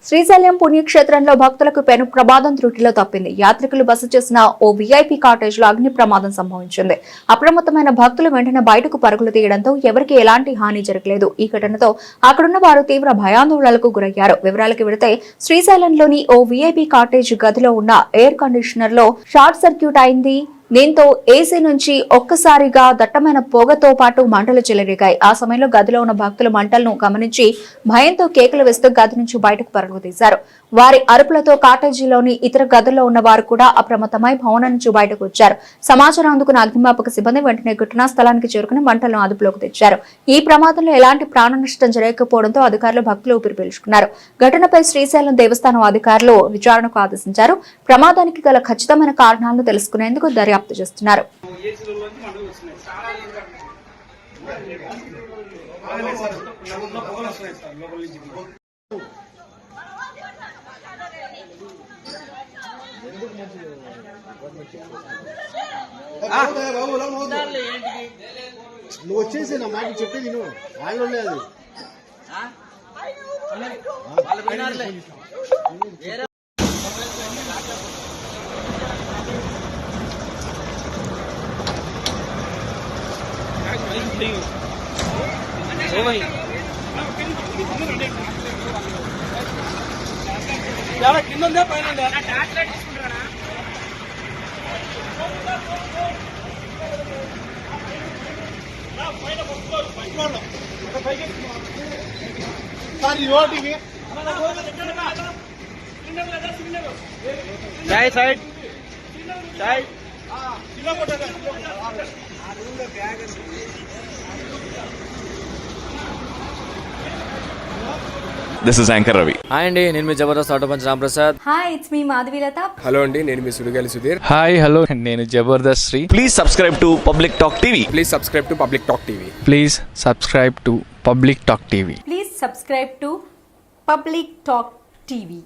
శ్రీశైలం పుణ్యక్షేత్రంలో భక్తులకు పెను ప్రమాదం త్రుటిలో తప్పింది. యాత్రికులు బస చేసిన ఓ వీఐపీ కాటేజ్ లో అగ్ని ప్రమాదం సంభవించింది. అప్రమత్తమైన భక్తులు వెంటనే బయటకు పరుగులు తీయడంతో ఎవరికీ ఎలాంటి హాని జరగలేదు. ఈ ఘటనతో అక్కడున్న వారు తీవ్ర భయాందోళనలకు గురయ్యారు. వివరాలకు వెళితే శ్రీశైలంలోని ఓ వీఐపీ కాటేజ్ గదిలో ఉన్న ఎయిర్ కండిషనర్ లో షార్ట్ సర్క్యూట్ అయింది. దీంతో ఏసీ నుంచి ఒక్కసారిగా దట్టమైన పొగతో పాటు మంటలు చెలరేగాయి. ఆ సమయంలో గదిలో ఉన్న భక్తులు మంటలను గమనించి భయంతో కేకలు వేస్తూ గది నుంచి బయటకు పరుగులు తీశారు. వారి అరుపులతో కాటేజీలోని ఇతర గదుల్లో ఉన్న వారు కూడా అప్రమత్తమై భవనం నుంచి బయటకు వచ్చారు. సమాచారం అందుకున్న అగ్నిమాపక సిబ్బంది వెంటనే ఘటనా స్థలానికి చేరుకుని మంటలను అదుపులోకి తెచ్చారు. ఈ ప్రమాదంలో ఎలాంటి ప్రాణ నష్టం జరగకపోవడంతో అధికారులు భక్తులు ఊపిరి పీల్చుకున్నారు. ఘటనపై శ్రీశైలం దేవస్థానం అధికారులు విచారణకు ఆదేశించారు. ప్రమాదానికి గల ఖచ్చితమైన కారణాలను తెలుసుకునేందుకు దర్యాప్తు చేస్తున్నారు. నువ్వు వచ్చేసి నా మాట చెప్పేది నువ్వు వాళ్ళు లేదు. కింద పైన चाय साइड चाय this is anchor Ravi. Hi అండి, నేను మీ Jabardasth auto punch Ramprasad. Hi, it's me Madhavilatha. Hello అండి, నేను మీ సుడిగాలి సుధీర్. హాయ్ హలో, నేను Jabardasth Sri. Please subscribe to public talk TV. Please subscribe to public talk TV. Please subscribe to public talk TV. Please subscribe to public talk TV.